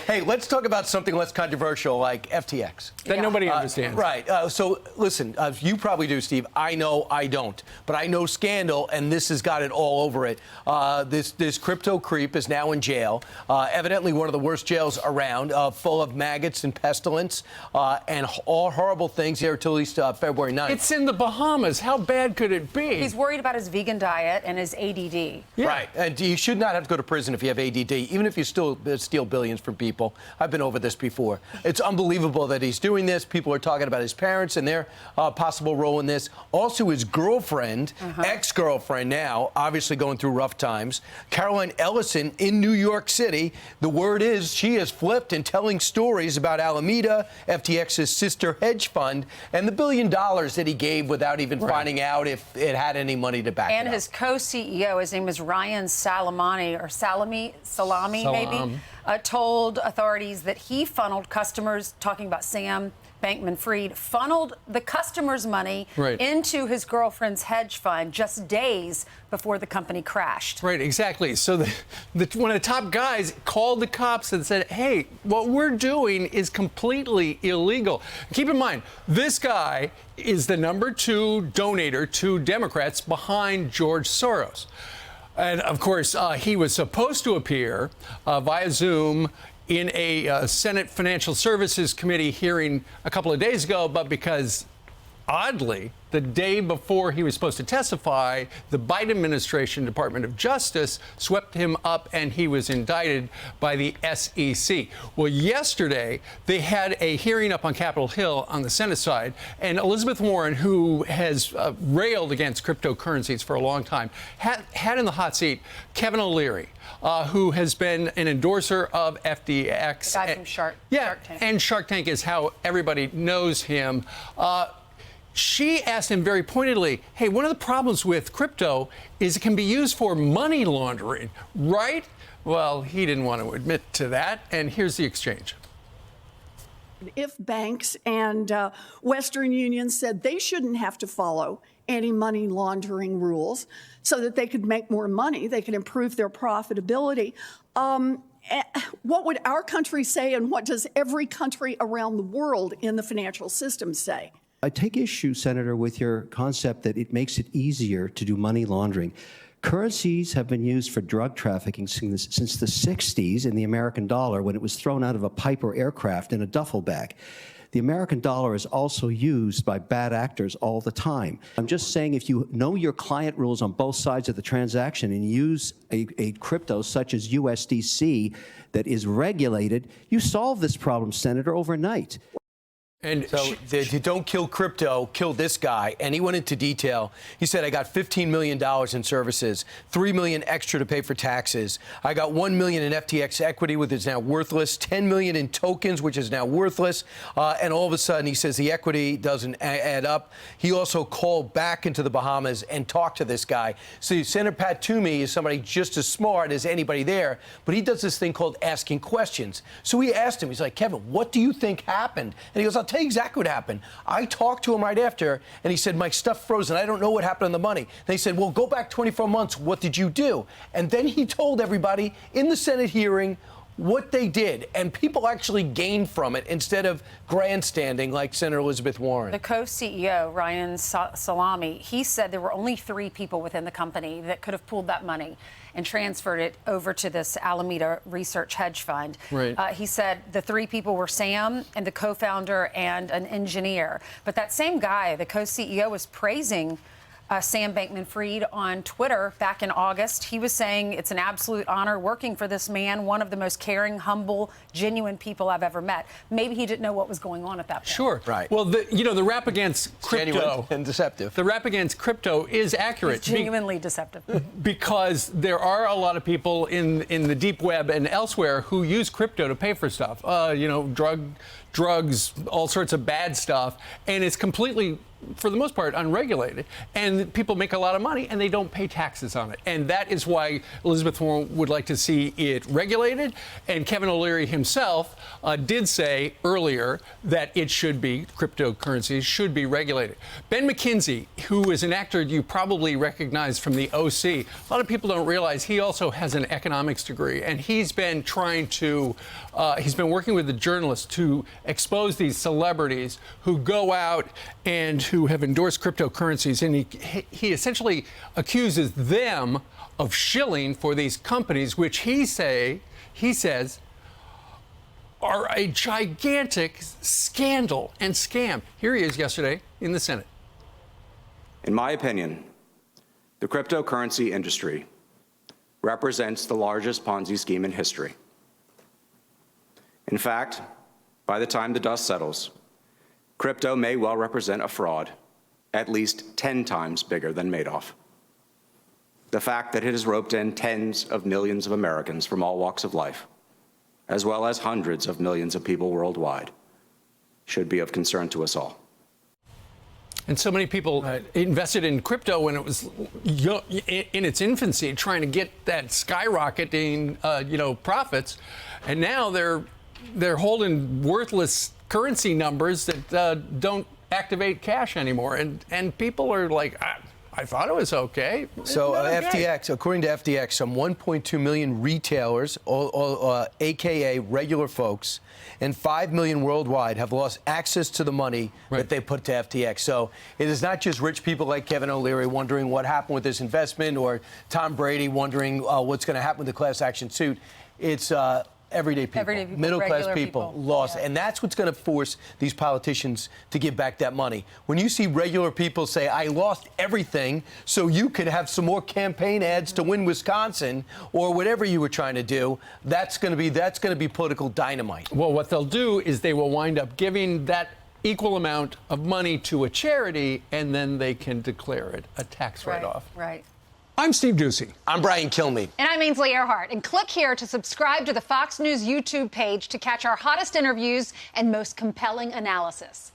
Hey, let's talk about something less controversial like FTX. That nobody understands. Right. So listen, you probably do, Steve. I know I don't. But I know scandal, and this has got it all over it. This crypto creep is now in jail. Evidently one of the worst jails around, full of maggots and pestilence and all horrible things here until at least February 9th. It's in the Bahamas. How bad could it be? He's worried about his vegan diet and his ADD. Yeah. Right. And you should not have to go to prison if you have ADD, even if you still steal billions from people. I've been over this before. It's unbelievable that he's doing this. People are talking about his parents and their possible role in this. Also, his girlfriend, ex-girlfriend now, obviously going through rough times, Caroline Ellison in New York City. The word is she has flipped and telling stories about Alameda, FTX's sister hedge fund, and the $1 billion that he gave without even finding out if it had any money to back it up. And his co-CEO, his name is Ryan Salami, maybe, told authorities that he funneled customers, talking about Sam Bankman-Fried, funneled the customers' money into his girlfriend's hedge fund just days before the company crashed. Right, exactly. So one of the top guys called the cops and said, hey, what we're doing is completely illegal. Keep in mind, this guy is the #2 donator to Democrats behind George Soros. And, of course, he was supposed to appear via Zoom in a Senate Financial Services Committee hearing a couple of days ago, but because, oddly, the day before he was supposed to testify, the Biden administration Department of Justice swept him up and he was indicted by the SEC. Well, yesterday, they had a hearing up on Capitol Hill on the Senate side, and Elizabeth Warren, who has railed against cryptocurrencies for a long time, had in the hot seat Kevin O'Leary, who has been an endorser of FTX. The guy from Shark Tank. And Shark Tank is how everybody knows him. She asked him very pointedly, hey, one of the problems with crypto is it can be used for money laundering, right? Well, he didn't want to admit to that, and here's the exchange. If banks and Western Union said they shouldn't have to follow any money laundering rules so that they could make more money, they could improve their profitability, what would our country say, and what does every country around the world in the financial system say? I take issue, Senator, with your concept that it makes it easier to do money laundering. Currencies have been used for drug trafficking since the 60s in the American dollar, when it was thrown out of a Piper aircraft in a duffel bag. The American dollar is also used by bad actors all the time. I'm just saying, if you know your client rules on both sides of the transaction and use a crypto such as USDC that is regulated, you solve this problem, Senator, overnight. And so you don't kill crypto, kill this guy. And he went into detail. He said, I got $15 million in services, $3 million extra to pay for taxes. I got $1 million in FTX equity, which is now worthless, $10 million in tokens, which is now worthless. And all of a sudden, he says the equity doesn't add up. He also called back into the Bahamas and talked to this guy. So Senator Pat Toomey is somebody just as smart as anybody there, but he does this thing called asking questions. So he asked him, he's like, Kevin, what do you think happened? And he goes, I'll tell you exactly what happened. I talked to him right after, and he said, my stuff frozen. I don't know what happened on the money. They said, well, go back 24 months. What did you do? And then he told everybody in the Senate hearing what they did, and people actually gained from it instead of grandstanding like Senator Elizabeth Warren. The co-CEO, Ryan Salami, he said there were only 3 people within the company that could have pulled that money and transferred it over to this Alameda research hedge fund. Right. He said the 3 people were Sam and the co-founder and an engineer. But that same guy, the co-CEO, was praising Sam Bankman-Fried on Twitter back in August. He was saying it's an absolute honor working for this man, one of the most caring, humble, genuine people I've ever met. Maybe he didn't know what was going on at that point. Sure. Right. Well, the rap against crypto Genuine and deceptive. The rap against crypto is accurate. It's genuinely deceptive. Because there are a lot of people in the deep web and elsewhere who use crypto to pay for stuff. Drugs, all sorts of bad stuff, and it's completely for the most part, unregulated, and people make a lot of money and they don't pay taxes on it. And that is why Elizabeth Warren would like to see it regulated. And Kevin O'Leary himself did say earlier that it should be, cryptocurrencies should be regulated. Ben McKinsey, who is an actor you probably recognize from the OC, a lot of people don't realize he also has an economics degree, and he's been trying to, he's been working with the journalists to expose these celebrities who go out and who have endorsed cryptocurrencies, and he essentially accuses them of shilling for these companies, which he says are a gigantic scandal and scam. Here he is yesterday in the Senate. In my opinion, the cryptocurrency industry represents the largest Ponzi scheme in history. In fact, by the time the dust settles, crypto may well represent a fraud at least 10 times bigger than Madoff. The fact that it has roped in tens of millions of Americans from all walks of life, as well as hundreds of millions of people worldwide, should be of concern to us all. And so many people invested in crypto when it was in its infancy, trying to get that skyrocketing, profits, and now they're holding worthless currency numbers that don't activate cash anymore, and people are like, I thought it was okay. So FTX, according to FTX, some 1.2 million retailers, AKA regular folks, and 5 million worldwide have lost access to the money that they put to FTX. So it is not just rich people like Kevin O'Leary wondering what happened with this investment, or Tom Brady wondering what's going to happen with the class action suit. It's everyday people, middle-class people lost. And that's what's going to force these politicians to give back that money. When you see regular people say, I lost everything so you could have some more campaign ads to win Wisconsin, or whatever you were trying to do, that's going to be political dynamite. Well, what they'll do is they will wind up giving that equal amount of money to a charity, and then they can declare it a tax write-off. Right. I'm Steve Ducey. I'm Brian Kilmeade. And I'm Ainsley Earhart. And click here to subscribe to the Fox News YouTube page to catch our hottest interviews and most compelling analysis.